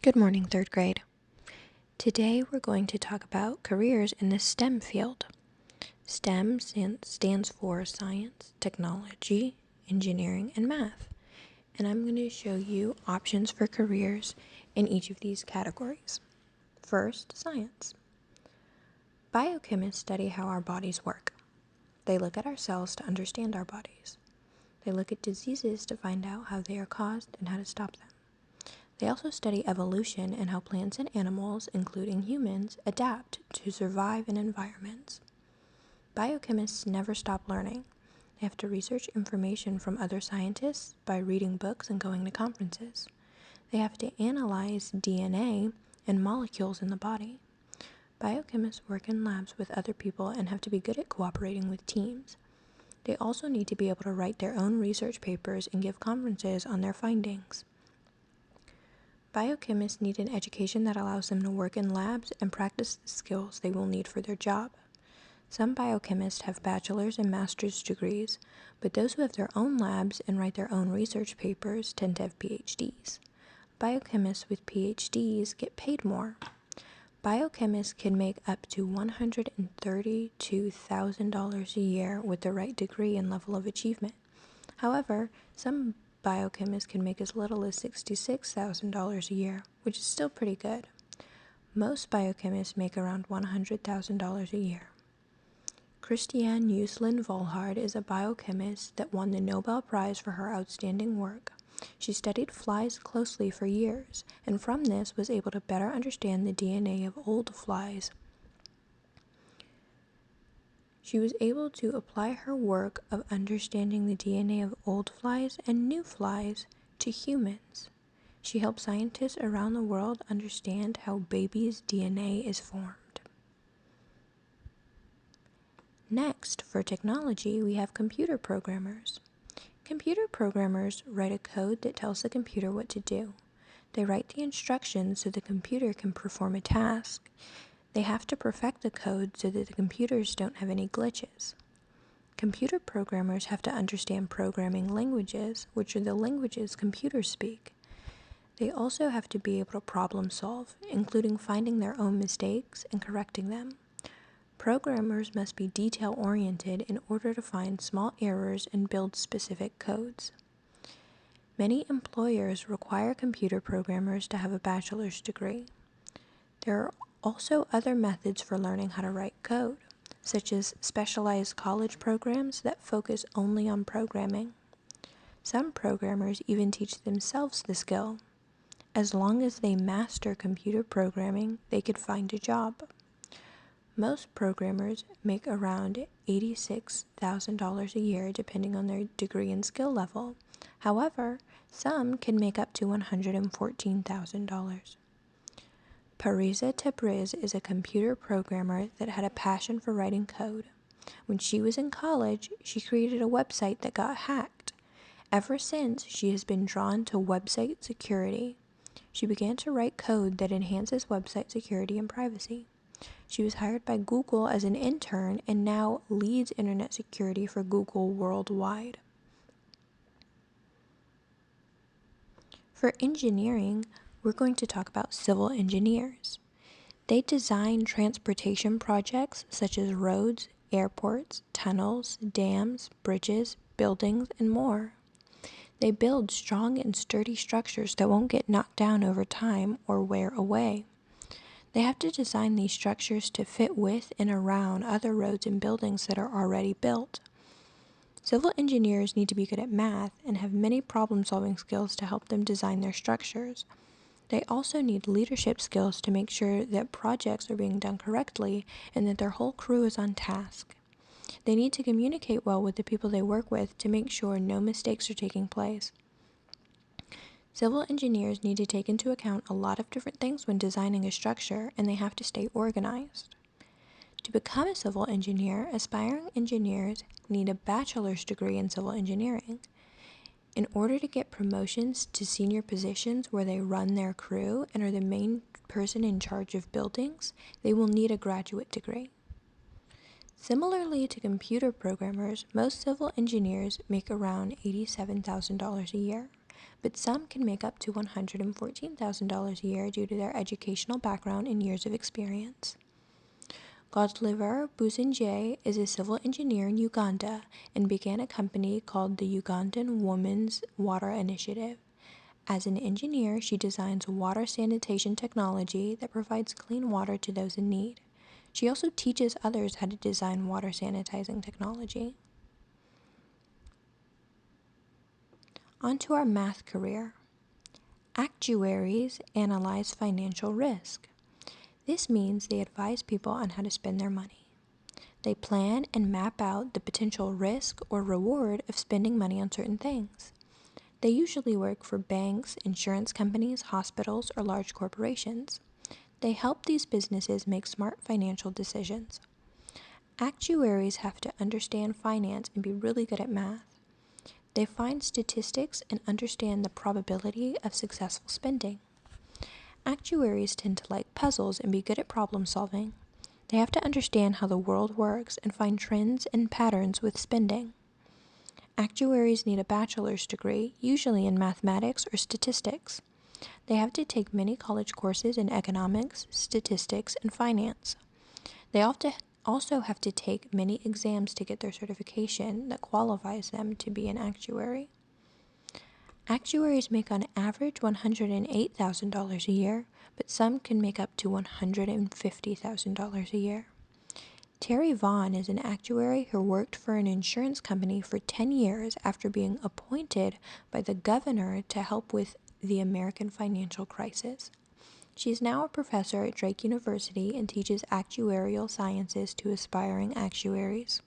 Good morning, third grade. Today we're going to talk about careers in the STEM field. STEM stands for science, technology, engineering, and math. And I'm going to show you options for careers in each of these categories. First, science. Biochemists study how our bodies work. They look at our cells to understand our bodies. They look at diseases to find out how they are caused and how to stop them. They also study evolution and how plants and animals, including humans, adapt to survive in environments. Biochemists never stop learning. They have to research information from other scientists by reading books and going to conferences. They have to analyze DNA and molecules in the body. Biochemists work in labs with other people and have to be good at cooperating with teams. They also need to be able to write their own research papers and give conferences on their findings. Biochemists need an education that allows them to work in labs and practice the skills they will need for their job. Some biochemists have bachelor's and master's degrees, but those who have their own labs and write their own research papers tend to have PhDs. Biochemists with PhDs get paid more. Biochemists can make up to $132,000 a year with the right degree and level of achievement. However, some biochemists can make as little as $66,000 a year, which is still pretty good. Most biochemists make around $100,000 a year. Christiane Uselin Volhard is a biochemist that won the Nobel Prize for her outstanding work. She studied flies closely for years, and from this was able to better understand the DNA of old flies. She was able to apply her work of understanding the DNA of old flies and new flies to humans. She helped scientists around the world understand how babies' DNA is formed. Next, for technology, we have computer programmers. Computer programmers write a code that tells the computer what to do. They write the instructions so the computer can perform a task. They have to perfect the code so that the computers don't have any glitches. Computer programmers have to understand programming languages, which are the languages computers speak. They also have to be able to problem solve, including finding their own mistakes and correcting them. Programmers must be detail-oriented in order to find small errors and build specific codes. Many employers require computer programmers to have a bachelor's degree. There are also other methods for learning how to write code, such as specialized college programs that focus only on programming. Some programmers even teach themselves the skill. As long as they master computer programming, they could find a job. Most programmers make around $86,000 a year depending on their degree and skill level. However, some can make up to $114,000. Parisa Tabriz is a computer programmer that had a passion for writing code. When she was in college, she created a website that got hacked. Ever since, she has been drawn to website security. She began to write code that enhances website security and privacy. She was hired by Google as an intern and now leads internet security for Google worldwide. For engineering, we're going to talk about civil engineers. They design transportation projects such as roads, airports, tunnels, dams, bridges, buildings, and more. They build strong and sturdy structures that won't get knocked down over time or wear away. They have to design these structures to fit with and around other roads and buildings that are already built. Civil engineers need to be good at math and have many problem-solving skills to help them design their structures. They also need leadership skills to make sure that projects are being done correctly and that their whole crew is on task. They need to communicate well with the people they work with to make sure no mistakes are taking place. Civil engineers need to take into account a lot of different things when designing a structure, and they have to stay organized. To become a civil engineer, aspiring engineers need a bachelor's degree in civil engineering. In order to get promotions to senior positions where they run their crew and are the main person in charge of buildings, they will need a graduate degree. Similarly to computer programmers, most civil engineers make around $87,000 a year. but some can make up to $114,000 a year due to their educational background and years of experience. Godliver Buzinje is a civil engineer in Uganda and began a company called the Ugandan Women's Water Initiative. As an engineer, she designs water sanitation technology that provides clean water to those in need. She also teaches others how to design water sanitizing technology. On to our math career. Actuaries analyze financial risk. This means they advise people on how to spend their money. They plan and map out the potential risk or reward of spending money on certain things. They usually work for banks, insurance companies, hospitals, or large corporations. They help these businesses make smart financial decisions. Actuaries have to understand finance and be really good at math. They find statistics and understand the probability of successful spending. Actuaries tend to like puzzles and be good at problem solving. They have to understand how the world works and find trends and patterns with spending. Actuaries need a bachelor's degree, usually in mathematics or statistics. They have to take many college courses in economics, statistics, and finance. They also have to take many exams to get their certification that qualifies them to be an actuary. Actuaries make on average $108,000 a year, but some can make up to $150,000 a year. Terry Vaughn is an actuary who worked for an insurance company for 10 years after being appointed by the governor to help with the American financial crisis. She is now a professor at Drake University and teaches actuarial sciences to aspiring actuaries.